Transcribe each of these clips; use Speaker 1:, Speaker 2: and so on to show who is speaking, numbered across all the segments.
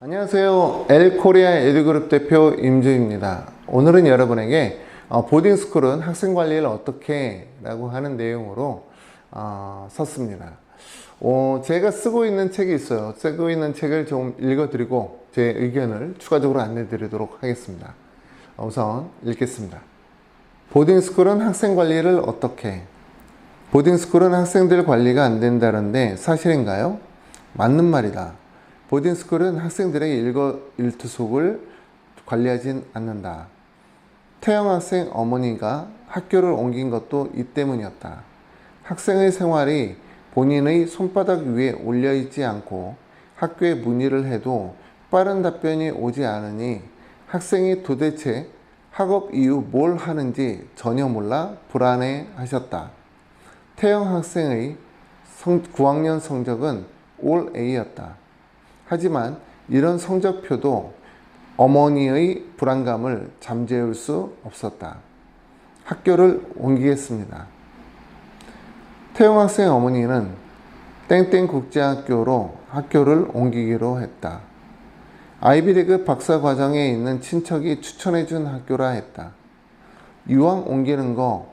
Speaker 1: 안녕하세요. 엘코리아 에듀그룹 대표 임주입니다. 오늘은 여러분에게 보딩스쿨은 학생관리를 어떻게 라고 하는 내용으로 썼습니다. 제가 쓰고 있는 책이 있어요. 쓰고 있는 책을 좀 읽어드리고 제 의견을 추가적으로 안내드리도록 하겠습니다. 우선 읽겠습니다. 보딩스쿨은 학생관리를 어떻게? 보딩스쿨은 학생들 관리가 안 된다는데 사실인가요? 맞는 말이다. 보딩스쿨은 학생들의 일거일투족을 관리하진 않는다. 태영 학생 어머니가 학교를 옮긴 것도 이 때문이었다. 학생의 생활이 본인의 손바닥 위에 올려있지 않고 학교에 문의를 해도 빠른 답변이 오지 않으니 학생이 도대체 학업 이후 뭘 하는지 전혀 몰라 불안해 하셨다. 태영 학생의 9학년 성적은 올 A였다. 하지만 이런 성적표도 어머니의 불안감을 잠재울 수 없었다. 학교를 옮기겠습니다. 태용 학생 어머니는 땡땡 국제학교로 학교를 옮기기로 했다. 아이비리그 박사과정에 있는 친척이 추천해준 학교라 했다. 이왕 옮기는 거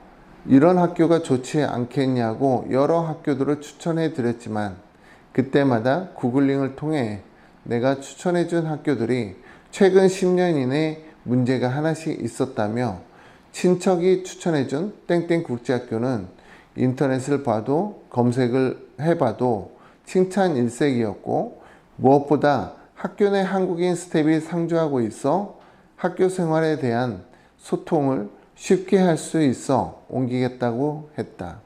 Speaker 1: 이런 학교가 좋지 않겠냐고 여러 학교들을 추천해 드렸지만 그때마다 구글링을 통해 내가 추천해준 학교들이 최근 10년 이내 문제가 하나씩 있었다며 친척이 추천해준 땡땡 국제학교는 인터넷을 봐도 검색을 해봐도 칭찬 일색이었고 무엇보다 학교 내 한국인 스텝이 상주하고 있어 학교 생활에 대한 소통을 쉽게 할 수 있어 옮기겠다고 했다.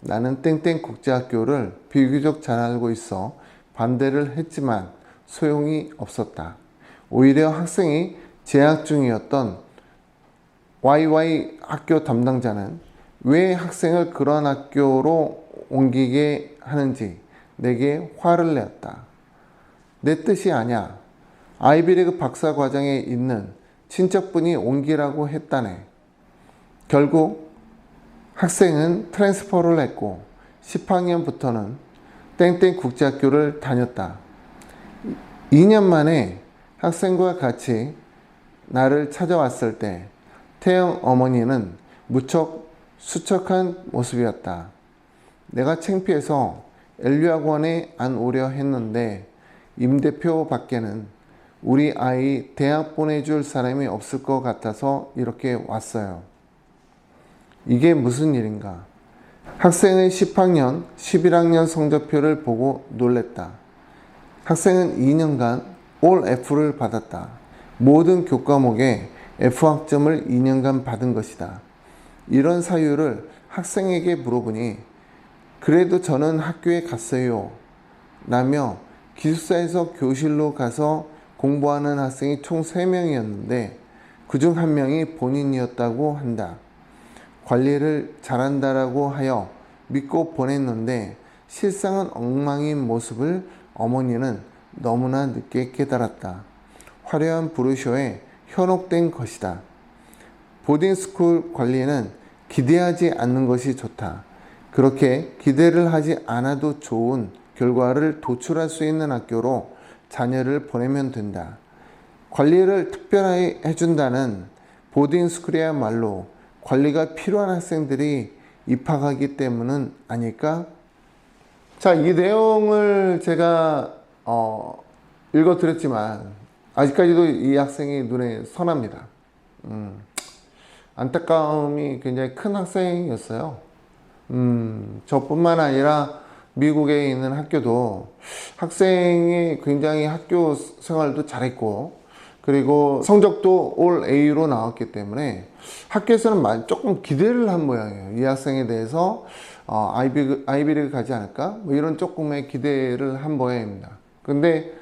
Speaker 1: 나는 땡땡 국제학교를 비교적 잘 알고 있어 반대를 했지만 소용이 없었다. 오히려 학생이 재학 중이었던 YY 학교 담당자는 왜 학생을 그런 학교로 옮기게 하는지 내게 화를 내었다. 내 뜻이 아냐. 아이비리그 박사 과정에 있는 친척분이 옮기라고 했다네. 결국 학생은 트랜스퍼를 했고 10학년부터는 땡땡 국제학교를 다녔다. 2년 만에 학생과 같이 나를 찾아왔을 때 태영 어머니는 무척 수척한 모습이었다. 내가 창피해서 엘류학원에 안 오려 했는데 임 대표 밖에는 우리 아이 대학 보내줄 사람이 없을 것 같아서 이렇게 왔어요. 이게 무슨 일인가? 학생의 10학년, 11학년 성적표를 보고 놀랬다. 학생은 2년간 올 F를 받았다. 모든 교과목에 F 학점을 2년간 받은 것이다. 이런 사유를 학생에게 물어보니 그래도 저는 학교에 갔어요. 라며 기숙사에서 교실로 가서 공부하는 학생이 총 3명이었는데 그중 1명이 본인이었다고 한다. 관리를 잘한다라고 하여 믿고 보냈는데 실상은 엉망인 모습을 어머니는 너무나 늦게 깨달았다. 화려한 브로셔에 현혹된 것이다. 보딩스쿨 관리는 기대하지 않는 것이 좋다. 그렇게 기대를 하지 않아도 좋은 결과를 도출할 수 있는 학교로 자녀를 보내면 된다. 관리를 특별하게 해준다는 보딩스쿨이야말로 관리가 필요한 학생들이 입학하기 때문은 아닐까? 자, 이 내용을 제가 읽어드렸지만 아직까지도 이 학생이 눈에 선합니다. 안타까움이 굉장히 큰 학생이었어요. 저뿐만 아니라 미국에 있는 학교도 학생이 굉장히 학교 생활도 잘했고 그리고 성적도 올 A로 나왔기 때문에 학교에서는 조금 기대를 한 모양이에요. 이 학생에 대해서 아이비리그 가지 않을까? 뭐 이런 조금의 기대를 한 모양입니다. 근데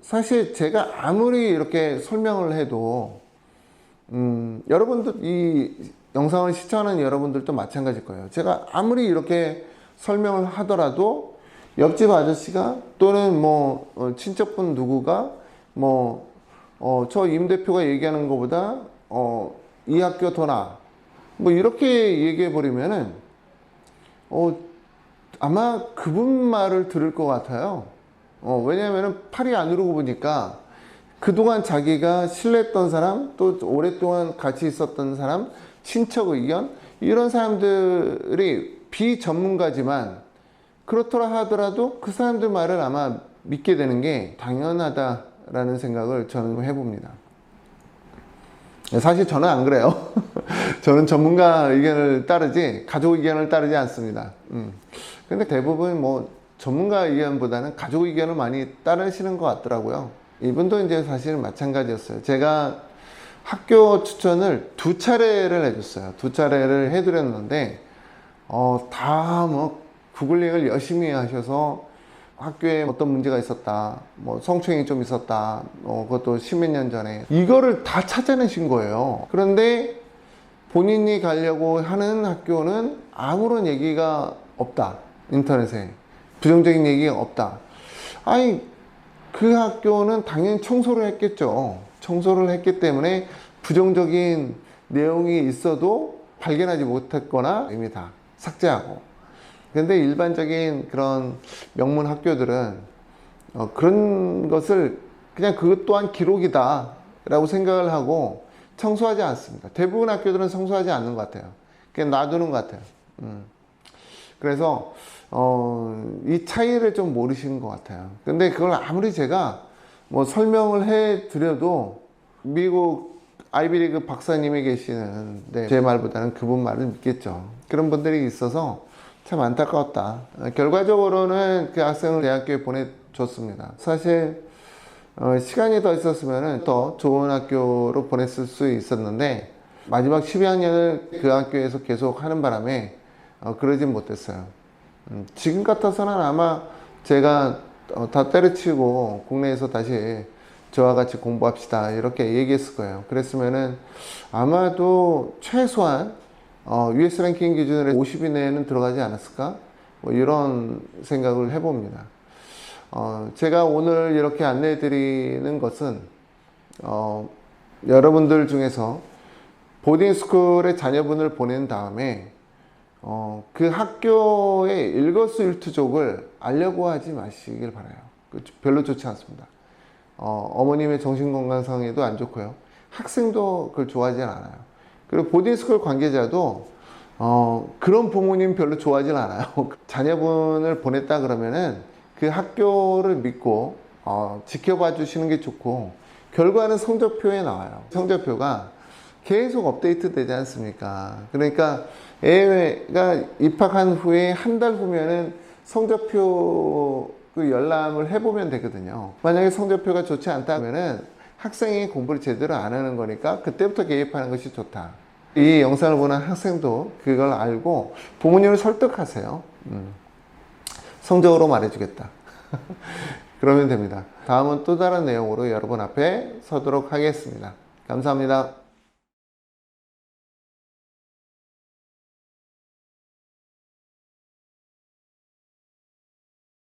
Speaker 1: 사실 제가 아무리 이렇게 설명을 해도 여러분들 이 영상을 시청하는 여러분들도 마찬가지일 거예요. 제가 아무리 이렇게 설명을 하더라도 옆집 아저씨가 또는 뭐 친척분 누구가 저 임 대표가 얘기하는 것보다 이 학교 더 나아. 뭐 이렇게 얘기해 버리면은 아마 그분 말을 들을 것 같아요. 왜냐하면 팔이 안 오르고 보니까 그동안 자기가 신뢰했던 사람, 또 오랫동안 같이 있었던 사람, 친척 의견, 이런 사람들이 비전문가지만 그렇더라 하더라도 그 사람들 말을 아마 믿게 되는 게 당연하다라는 생각을 저는 해봅니다. 사실 저는 안 그래요. 저는 전문가 의견을 따르지 가족 의견을 따르지 않습니다. 근데 대부분 뭐 전문가 의견보다는 가족 의견을 많이 따르시는 것 같더라고요. 이분도 이제 사실은 마찬가지였어요. 제가 학교 추천을 2차례를 해줬어요. 2차례를 해드렸는데 다 뭐 구글링을 열심히 하셔서 학교에 어떤 문제가 있었다, 뭐 성추행이 좀 있었다, 그것도 십몇 년 전에, 이거를 다 찾아내신 거예요. 그런데 본인이 가려고 하는 학교는 아무런 얘기가 없다. 인터넷에 부정적인 얘기가 없다. 아니, 그 학교는 당연히 청소를 했겠죠. 청소를 했기 때문에 부정적인 내용이 있어도 발견하지 못했거나 이미 다 삭제하고. 근데 일반적인 그런 명문 학교들은 그런 것을 그냥 그것 또한 기록이다 라고 생각을 하고 청소하지 않습니다. 대부분 학교들은 청소하지 않는 것 같아요. 그냥 놔두는 것 같아요. 그래서 이 차이를 좀 모르시는 것 같아요. 근데 그걸 아무리 제가 뭐 설명을 해 드려도 미국 아이비리그 박사님이 계시는 제 말보다는 그분 말을 믿겠죠. 그런 분들이 있어서 참 안타까웠다. 결과적으로는 그 학생을 대학교에 보내줬습니다. 사실 시간이 더 있었으면 더 좋은 학교로 보냈을 수 있었는데 마지막 12학년을 그 학교에서 계속 하는 바람에 그러진 못했어요. 지금 같아서는 아마 제가 다 때려치우고 국내에서 다시 저와 같이 공부합시다 이렇게 얘기했을 거예요. 그랬으면은 아마도 최소한 US 랭킹 기준으로 50위 내에는 들어가지 않았을까? 뭐 이런 생각을 해봅니다. 제가 오늘 이렇게 안내해 드리는 것은 여러분들 중에서 보딩스쿨에 자녀분을 보낸 다음에 그 학교의 일거수일투족을 알려고 하지 마시길 바라요. 별로 좋지 않습니다. 어머님의 정신건강상에도 안 좋고요. 학생도 그걸 좋아하지 않아요. 그리고 보딩스쿨 관계자도 그런 부모님 별로 좋아하지 않아요. 자녀분을 보냈다 그러면은 그 학교를 믿고 지켜봐 주시는 게 좋고, 결과는 성적표에 나와요. 성적표가 계속 업데이트 되지 않습니까? 그러니까 애가 입학한 후에 한 달 후면은 성적표 그 열람을 해보면 되거든요. 만약에 성적표가 좋지 않다면은 학생이 공부를 제대로 안 하는 거니까 그때부터 개입하는 것이 좋다. 이 영상을 보는 학생도 그걸 알고 부모님을 설득하세요. 성적으로 말해주겠다. 그러면 됩니다. 다음은 또 다른 내용으로 여러분 앞에 서도록 하겠습니다. 감사합니다.